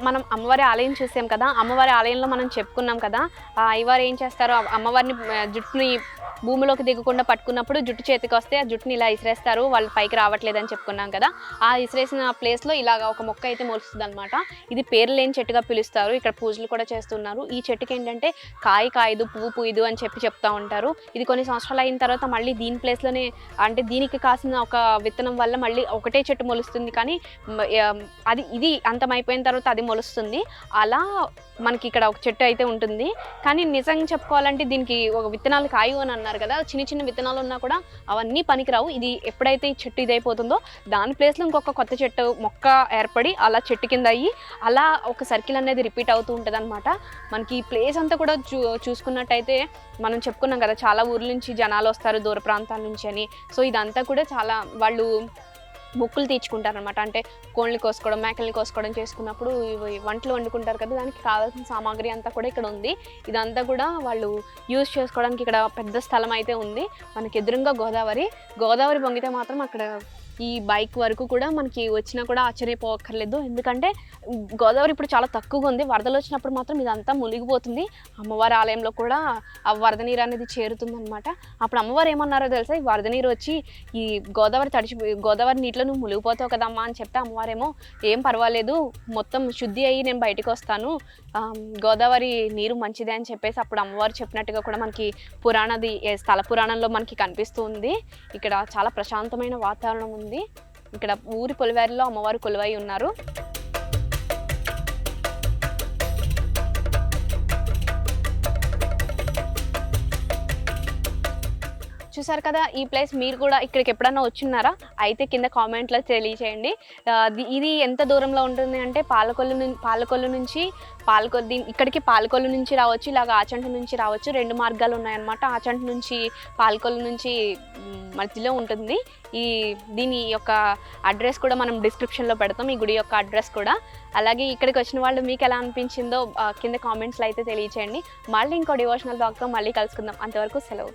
మనం అమ్మవారి ఆలయం చూసాం కదా, అమ్మవారి ఆలయంలో మనం చెప్పుకున్నాం కదా, అయ్యవారు ఏం చేస్తారో అమ్మవారిని జుట్టుని భూమిలోకి దిగకుండా పట్టుకున్నప్పుడు జుట్టు చేతికి వస్తే ఆ జుట్టుని ఇలా ఇసిరేస్తారు, వాళ్ళు పైకి రావట్లేదని చెప్పుకున్నాం కదా. ఆ ఇసిరేసిన ప్లేస్లో ఇలాగ ఒక మొక్క అయితే మొలుస్తుంది అనమాట. ఇది పేరు లేని చెట్టుగా పిలుస్తారు. ఇక్కడ పూజలు కూడా చేస్తున్నారు. ఈ చెట్టుకి ఏంటంటే కాయ కాయదు, పువ్వు పూయదు అని చెప్తా ఉంటారు. ఇది కొన్ని సంవత్సరాలు అయిన తర్వాత మళ్ళీ దీని ప్లేస్లోనే, అంటే దీనికి కాసిన ఒక విత్తనం వల్ల మళ్ళీ ఒకటే చెట్టు మొలుస్తుంది, కానీ ఇది అంతమైపోయిన తర్వాత అది మొలుస్తుంది. అలా మనకి ఇక్కడ ఒక చెట్టు అయితే ఉంటుంది. కానీ నిజంగా చెప్పుకోవాలంటే దీనికి ఒక విత్తనాలు కాయు అని అన్నారు కదా, చిన్న చిన్న విత్తనాలు ఉన్నా కూడా అవన్నీ పనికిరావు. ఇది ఎప్పుడైతే ఈ చెట్టు ఇదైపోతుందో దాని ప్లేస్లో ఇంకొక కొత్త చెట్టు మొక్క ఏర్పడి అలా చెట్టు కింద అయ్యి అలా ఒక సర్కిల్ అనేది రిపీట్ అవుతూ ఉంటుంది అనమాట. మనకి ఈ ప్లేస్ అంతా కూడా చూసుకున్నట్టయితే మనం చెప్పుకున్నాం కదా, చాలా ఊర్ల నుంచి జనాలు వస్తారు దూర ప్రాంతాల నుంచి అని. సో ఇదంతా కూడా చాలా వాళ్ళు మొక్కులు తీర్చుకుంటారనమాట. అంటే కోళ్ళని కోసుకోవడం, మేకల్ని కోసుకోవడం చేసుకున్నప్పుడు వంటలు వండుకుంటారు కదా, దానికి కావాల్సిన సామాగ్రి అంతా కూడా ఇక్కడ ఉంది. ఇదంతా కూడా వాళ్ళు యూజ్ చేసుకోవడానికి ఇక్కడ పెద్ద స్థలం అయితే ఉంది. మనకి ఎదురుగా గోదావరి పొంగితే మాత్రం అక్కడ ఈ బైక్ వరకు కూడా మనకి వచ్చినా కూడా ఆశ్చర్యపోక్కర్లేదు. ఎందుకంటే గోదావరి ఇప్పుడు చాలా తక్కువగా ఉంది. వరదలు వచ్చినప్పుడు మాత్రం ఇదంతా మునిగిపోతుంది. అమ్మవారి ఆలయంలో కూడా ఆ వరద నీరు అనేది చేరుతుందనమాట. అప్పుడు అమ్మవారు ఏమన్నారో తెలుసా, ఈ వరద నీరు వచ్చి ఈ గోదావరి నీటిలో నువ్వు మునిగిపోతావు కదమ్మా అని చెప్తే అమ్మవారేమో ఏం పర్వాలేదు, మొత్తం శుద్ధి అయ్యి నేను బయటకు వస్తాను, గోదావరి నీరు మంచిదే అని చెప్పేసి అప్పుడు అమ్మవారు చెప్పినట్టుగా కూడా మనకి స్థల పురాణంలో మనకి కనిపిస్తూ ఉంది. ఇక్కడ చాలా ప్రశాంతమైన వాతావరణం ఉంది. ఇక్కడ ఊరి పొలివేరులో అమ్మవారు కొలువై ఉన్నారు. చూసారు కదా, ఈ ప్లేస్ మీరు కూడా ఇక్కడికి ఎప్పుడన్నా వచ్చిన్నారా అయితే కింద కామెంట్లో తెలియచేయండి. ఇది ఎంత దూరంలో ఉంటుంది అంటే పాలకొల్లు నుంచి ఇక్కడికి పాలకొల్లు నుంచి రావచ్చు, ఇలాగ ఆచంట నుంచి రావచ్చు. 2 మార్గాలు ఉన్నాయన్నమాట. ఆచంట నుంచి పాలకొల్లు నుంచి మధ్యలో ఉంటుంది. దీని యొక్క అడ్రస్ కూడా మనం డిస్క్రిప్షన్లో పెడతాం, ఈ గుడి యొక్క అడ్రస్ కూడా. అలాగే ఇక్కడికి వచ్చిన వాళ్ళు మీకు ఎలా అనిపించిందో కింద కామెంట్స్లో అయితే తెలియచేయండి. మళ్ళీ ఇంకో డివోషనల్ బ్లాగ్తో మళ్ళీ కలుసుకుందాం. అంతవరకు సెలవు.